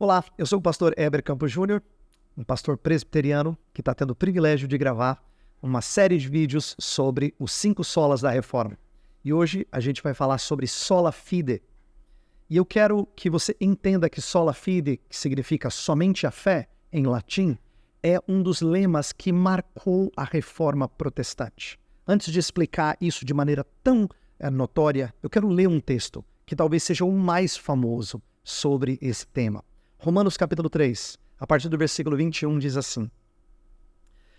Olá, eu sou o pastor Heber Campos Júnior, um pastor presbiteriano que está tendo o privilégio de gravar uma série de vídeos sobre os 5 solas da Reforma. E hoje a gente vai falar sobre sola fide. E eu quero que você entenda que sola fide, que significa somente a fé, em latim, é um dos lemas que marcou a Reforma Protestante. Antes de explicar isso de maneira tão notória, eu quero ler um texto que talvez seja o mais famoso sobre esse tema. Romanos capítulo 3, a partir do versículo 21, diz assim: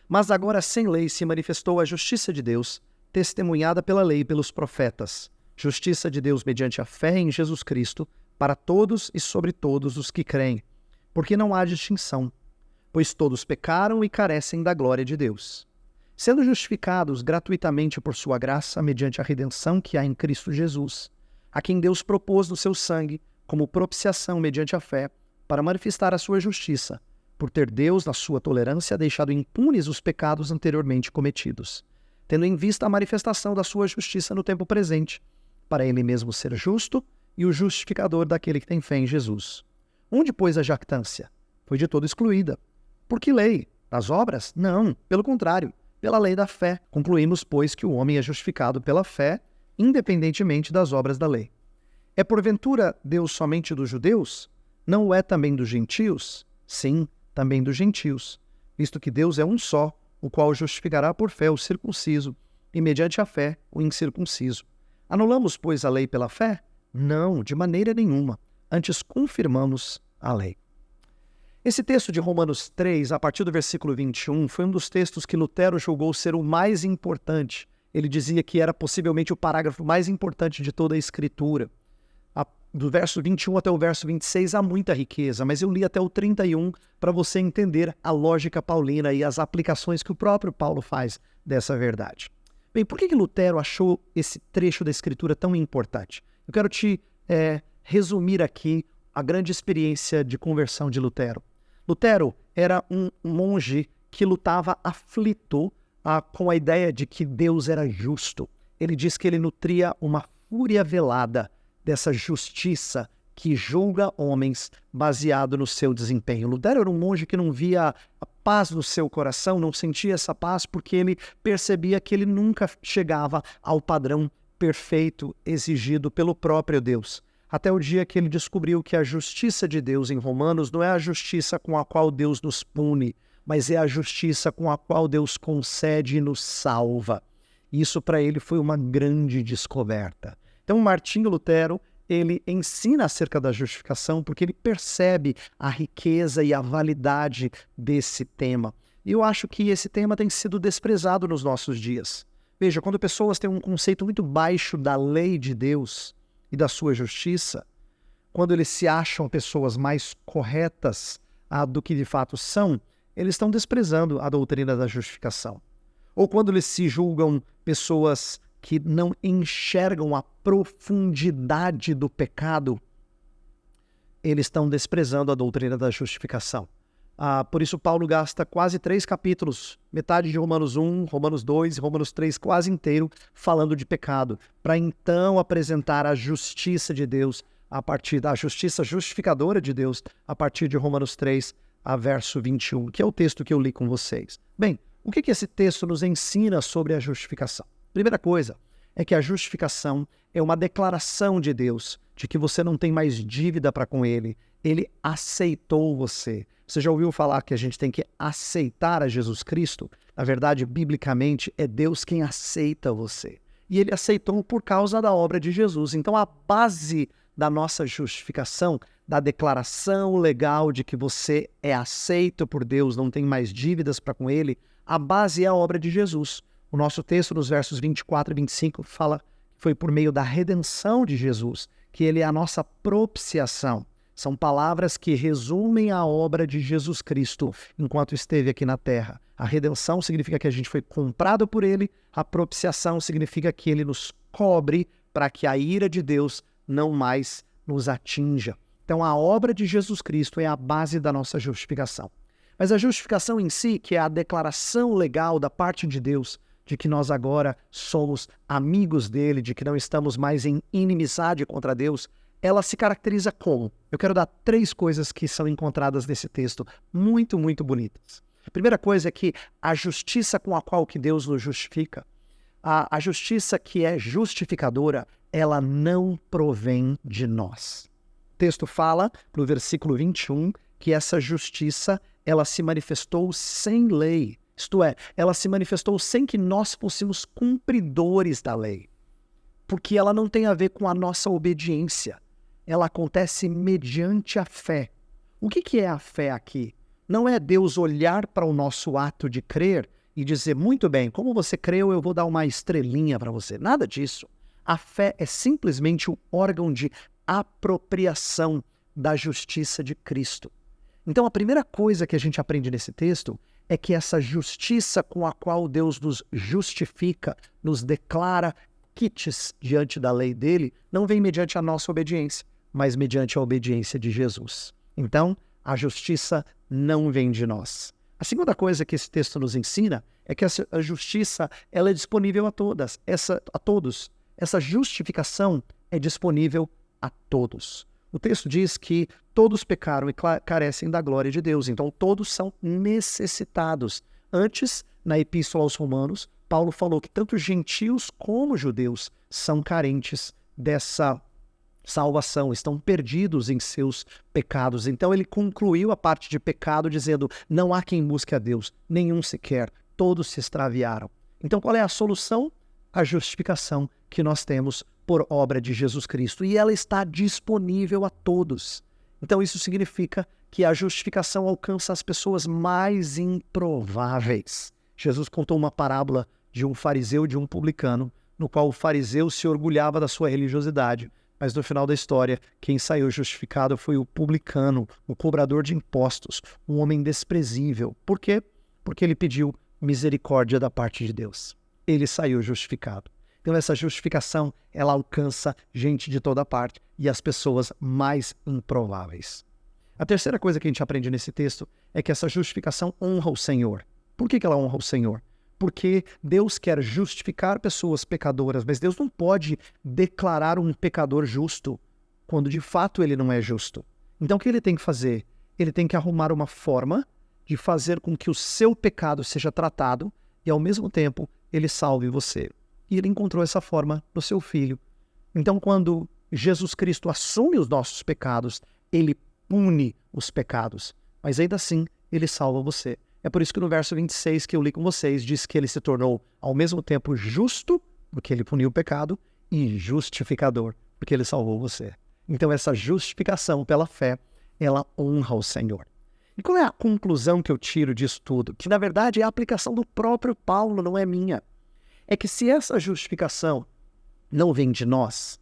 Mas agora sem lei se manifestou a justiça de Deus, testemunhada pela lei e pelos profetas, justiça de Deus mediante a fé em Jesus Cristo, para todos e sobre todos os que creem, porque não há distinção, pois todos pecaram e carecem da glória de Deus, sendo justificados gratuitamente por sua graça, mediante a redenção que há em Cristo Jesus, a quem Deus propôs no seu sangue, como propiciação mediante a fé, para manifestar a sua justiça, por ter Deus, na sua tolerância, deixado impunes os pecados anteriormente cometidos, tendo em vista a manifestação da sua justiça no tempo presente, para ele mesmo ser justo e o justificador daquele que tem fé em Jesus. Onde, pois, a jactância? Foi de todo excluída. Por que lei? Das obras? Não, pelo contrário, pela lei da fé. Concluímos, pois, que o homem é justificado pela fé, independentemente das obras da lei. É porventura Deus somente dos judeus? Não o é também dos gentios? Sim, também dos gentios, visto que Deus é um só, o qual justificará por fé o circunciso, e mediante a fé o incircunciso. Anulamos, pois, a lei pela fé? Não, de maneira nenhuma. Antes confirmamos a lei. Esse texto de Romanos 3, a partir do versículo 21, foi um dos textos que Lutero julgou ser o mais importante. Ele dizia que era possivelmente o parágrafo mais importante de toda a Escritura. Do verso 21 até o verso 26 há muita riqueza, mas eu li até o 31 para você entender a lógica paulina e as aplicações que o próprio Paulo faz dessa verdade. Bem, por que Lutero achou esse trecho da Escritura tão importante? Eu quero te resumir aqui a grande experiência de conversão de Lutero. Lutero era um monge que lutava aflito com a ideia de que Deus era justo. Ele diz que ele nutria uma fúria velada dessa justiça que julga homens baseado no seu desempenho. Lutero era um monge que não via a paz no seu coração, não sentia essa paz porque ele percebia que ele nunca chegava ao padrão perfeito exigido pelo próprio Deus. Até o dia que ele descobriu que a justiça de Deus em Romanos não é a justiça com a qual Deus nos pune, mas é a justiça com a qual Deus concede e nos salva. Isso para ele foi uma grande descoberta. Então, Martinho Lutero, ele ensina acerca da justificação porque ele percebe a riqueza e a validade desse tema. E eu acho que esse tema tem sido desprezado nos nossos dias. Veja, quando pessoas têm um conceito muito baixo da lei de Deus e da sua justiça, quando eles se acham pessoas mais corretas do que de fato são, eles estão desprezando a doutrina da justificação. Ou quando eles se julgam pessoas que não enxergam a profundidade do pecado, eles estão desprezando a doutrina da justificação. Por isso Paulo gasta quase 3 capítulos, metade de Romanos 1, Romanos 2 e Romanos 3 quase inteiro, falando de pecado, para então apresentar a justiça de Deus, a partir da justiça justificadora de Deus, a partir de Romanos 3, a verso 21, que é o texto que eu li com vocês. Bem, o que esse texto nos ensina sobre a justificação? Primeira coisa é que a justificação é uma declaração de Deus de que você não tem mais dívida para com Ele. Ele aceitou você. Você já ouviu falar que a gente tem que aceitar a Jesus Cristo? Na verdade, biblicamente, é Deus quem aceita você. E Ele aceitou por causa da obra de Jesus. Então, a base da nossa justificação, da declaração legal de que você é aceito por Deus, não tem mais dívidas para com Ele, a base é a obra de Jesus. O nosso texto, nos versos 24 e 25, fala que foi por meio da redenção de Jesus, que Ele é a nossa propiciação. São palavras que resumem a obra de Jesus Cristo enquanto esteve aqui na terra. A redenção significa que a gente foi comprado por Ele, a propiciação significa que Ele nos cobre para que a ira de Deus não mais nos atinja. Então, a obra de Jesus Cristo é a base da nossa justificação. Mas a justificação em si, que é a declaração legal da parte de Deus, de que nós agora somos amigos dele, de que não estamos mais em inimizade contra Deus, ela se caracteriza como? Eu quero dar 3 coisas que são encontradas nesse texto, muito, muito bonitas. A primeira coisa é que a justiça com a qual que Deus nos justifica, a justiça que é justificadora, ela não provém de nós. O texto fala, no versículo 21, que essa justiça, ela se manifestou sem lei. Isto é, ela se manifestou sem que nós fôssemos cumpridores da lei. Porque ela não tem a ver com a nossa obediência. Ela acontece mediante a fé. O que é a fé aqui? Não é Deus olhar para o nosso ato de crer e dizer, muito bem, como você creu, eu vou dar uma estrelinha para você. Nada disso. A fé é simplesmente um órgão de apropriação da justiça de Cristo. Então, a primeira coisa que a gente aprende nesse texto é que essa justiça com a qual Deus nos justifica, nos declara quites diante da lei dele, não vem mediante a nossa obediência, mas mediante a obediência de Jesus. Então, a justiça não vem de nós. A segunda coisa que esse texto nos ensina é que a justiça ela é disponível a todos. Essa justificação é disponível a todos. O texto diz que todos pecaram e carecem da glória de Deus, então todos são necessitados. Antes, na Epístola aos Romanos, Paulo falou que tanto gentios como judeus são carentes dessa salvação, estão perdidos em seus pecados. Então ele concluiu a parte de pecado dizendo, não há quem busque a Deus, nenhum sequer, todos se extraviaram. Então qual é a solução? A justificação que nós temos por obra de Jesus Cristo, e ela está disponível a todos. Então isso significa que a justificação alcança as pessoas mais improváveis. Jesus contou uma parábola de um fariseu e de um publicano, no qual o fariseu se orgulhava da sua religiosidade, mas no final da história, quem saiu justificado foi o publicano, o cobrador de impostos, um homem desprezível. Por quê? Porque ele pediu misericórdia da parte de Deus. Ele saiu justificado. Então essa justificação, ela alcança gente de toda parte e as pessoas mais improváveis. A terceira coisa que a gente aprende nesse texto é que essa justificação honra o Senhor. Por que ela honra o Senhor? Porque Deus quer justificar pessoas pecadoras, mas Deus não pode declarar um pecador justo quando de fato ele não é justo. Então o que ele tem que fazer? Ele tem que arrumar uma forma de fazer com que o seu pecado seja tratado e ao mesmo tempo ele salve você. E ele encontrou essa forma no seu Filho. Então, quando Jesus Cristo assume os nossos pecados, ele pune os pecados, mas ainda assim, ele salva você. É por isso que no verso 26 que eu li com vocês, diz que ele se tornou ao mesmo tempo justo, porque ele puniu o pecado, e justificador, porque ele salvou você. Então, essa justificação pela fé, ela honra o Senhor. E qual é a conclusão que eu tiro disso tudo? Que, na verdade, é a aplicação do próprio Paulo, não é minha. É que se essa justificação não vem de nós,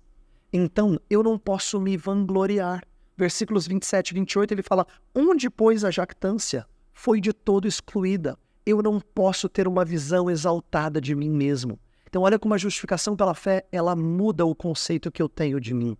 então eu não posso me vangloriar. Versículos 27 e 28, ele fala, onde, pois, a jactância foi de todo excluída. Eu não posso ter uma visão exaltada de mim mesmo. Então olha como a justificação pela fé, ela muda o conceito que eu tenho de mim.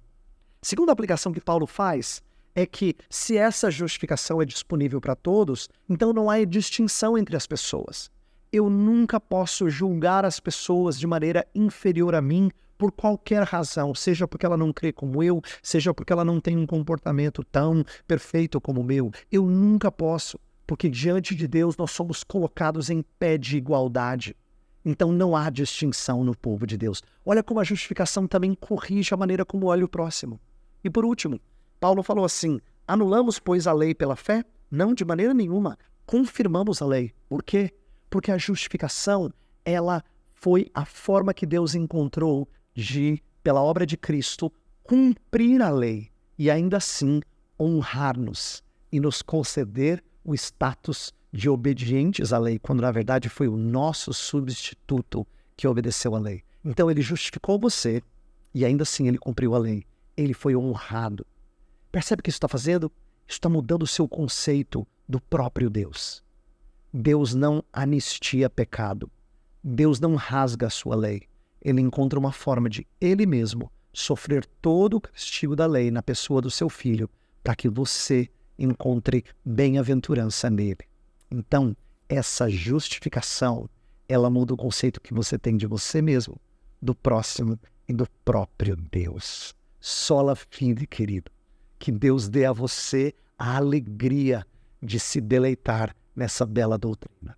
Segunda aplicação que Paulo faz é que se essa justificação é disponível para todos, então não há distinção entre as pessoas. Eu nunca posso julgar as pessoas de maneira inferior a mim por qualquer razão, seja porque ela não crê como eu, seja porque ela não tem um comportamento tão perfeito como o meu. Eu nunca posso, porque diante de Deus nós somos colocados em pé de igualdade. Então não há distinção no povo de Deus. Olha como a justificação também corrige a maneira como olha o próximo. E por último, Paulo falou assim, anulamos, pois, a lei pela fé? Não, de maneira nenhuma. Confirmamos a lei. Por quê? Porque a justificação, ela foi a forma que Deus encontrou de, pela obra de Cristo, cumprir a lei e ainda assim honrar-nos e nos conceder o status de obedientes à lei, quando na verdade foi o nosso substituto que obedeceu à lei. Então ele justificou você e ainda assim ele cumpriu a lei. Ele foi honrado. Percebe o que isso está fazendo? Isso está mudando o seu conceito do próprio Deus. Deus não anistia pecado. Deus não rasga a sua lei. Ele encontra uma forma de ele mesmo sofrer todo o castigo da lei na pessoa do seu filho, para que você encontre bem-aventurança nele. Então, essa justificação, ela muda o conceito que você tem de você mesmo, do próximo e do próprio Deus. sola fide, querido. Que Deus dê a você a alegria de se deleitar nessa bela doutrina.